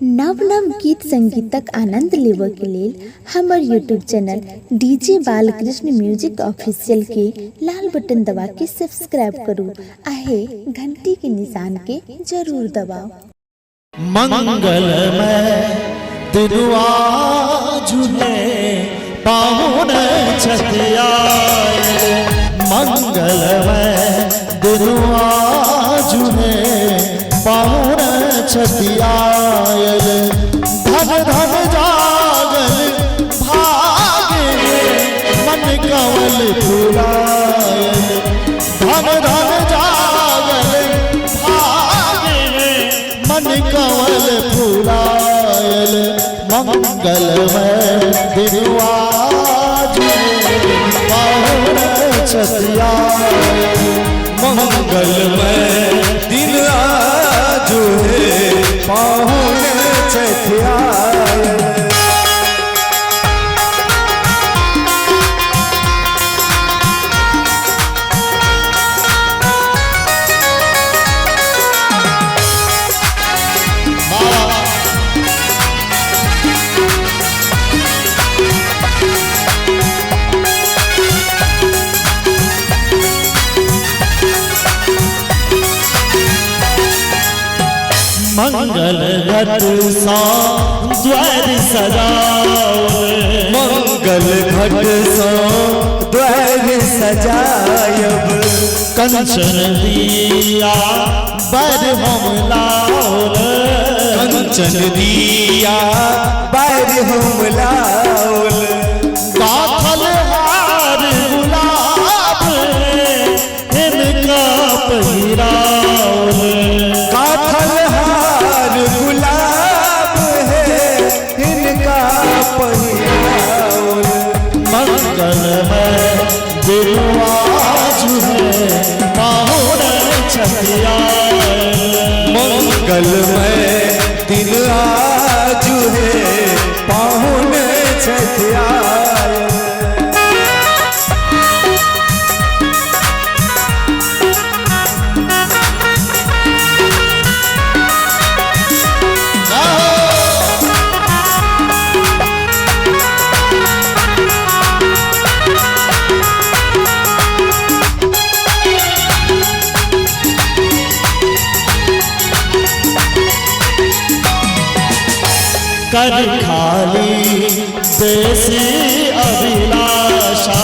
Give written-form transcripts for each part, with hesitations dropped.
नव नव गीत संगीतक आनंद लेबऽ के लेल हमर YouTube channel DJ Balkrishna music official के लाल बटन दबा के सब्सक्राइब करू आहे घंटी के निशान के जरूर दबाओ। मंगलमय दिनुआ झूले पाहुन छतिया, मंगलमय दिनुआ झूले पाहुन छतिया, धन धन जागल भागे मन कंवल फुलायल, धन धन जागल भागे मन कंवल फुलायल, मंगलमय दिनुआ झूले पाहुन छतिया, मंगलमय दिनुआ झूले पाहुन छतिया। मंगल घट सा द्वार सजाओ, मंगल घट सा द्वार सजायब, कंचन दिया बर हम लाओ, कंचन दिया बर हम लाओ, गाथल हार गुलाब इनका पहिराओ, गाथल हार गुलाब है इनका पहिराओ, मंगलमय दिनुआ झूले पाहुन छतिया, मंगलमय दिनुआ झूले पाहुन छतिया। कर खाली बेसी अभिलाषा,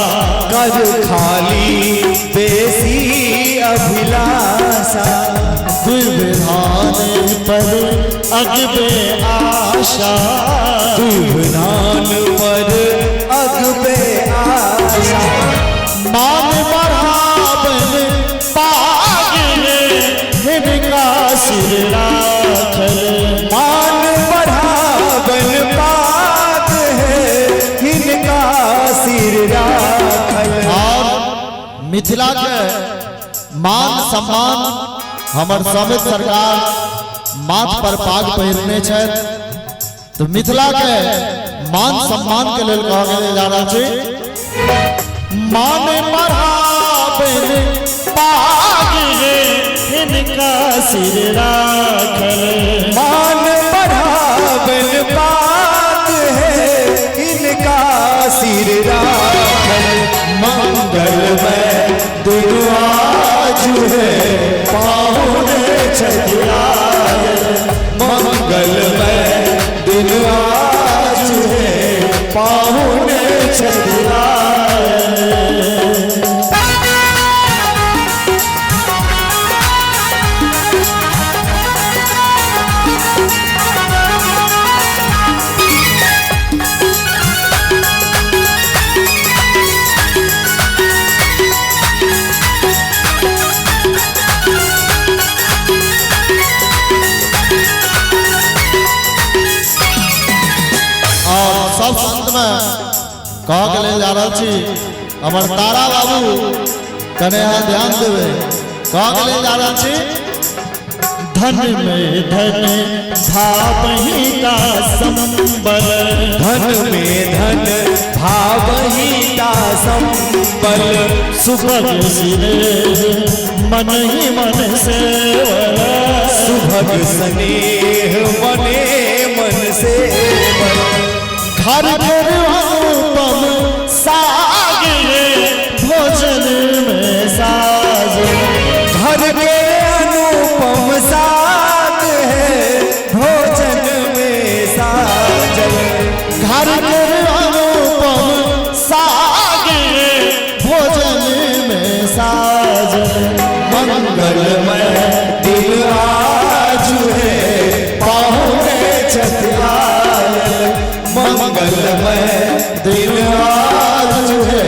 कर खाली बेसी अभिलाषा, दुर्विधान पर अगबे आशा, दुर्विधान पर अगबे आशा, मान बढ़ावन पागे हिनका सिर राखल, मान बढ़ावन पाग है हिनका सिर राखल। और मिथिला के मान सम्मान हमर समित सरकार माथ पर पाग पहिरने छथि, तो मिथिला के मान सम्मान के लेल कहल जा रहल छै, मान बढ़ावन पाग हिनका सिर राखल, मान बढ़ावन पाग है इनका सिर राखल, मंगलमय दिनुआ झूले पाहुन छतिया, मंगलमय दिनुआ झूले पाहुन छतिया। सब संत में कह के ले जा रहा छी, हमर तारा बाबू कने यहाँ ध्यान देवे, कह के ले जा रहा छी, धन में धन भावही का संबल, धन में धन भावही का संबल, सुभग सिरे मन ही मन से सुभग स्नेह मने घर घर अनुपम साग भोजन में साज। घर के अनुपम साग है भोजन में साजन। घर के अनुपम साग भोजन में साजन। मंगलमय दिन आज है पाहुने छठियाए। मंगलमय दिन आज है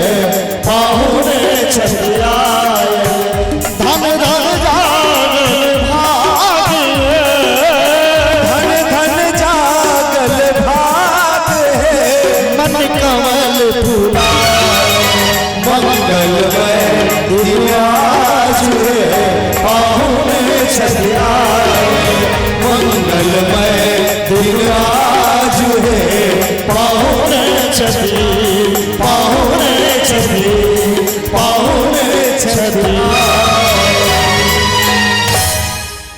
पाहुने छठियाए। धन धन जागल भाग धन धन जागल भाग है मन कमल फूलाए। मंगलमय दिन आज है पाहुने छठियाए। मंगलमय दिन आज है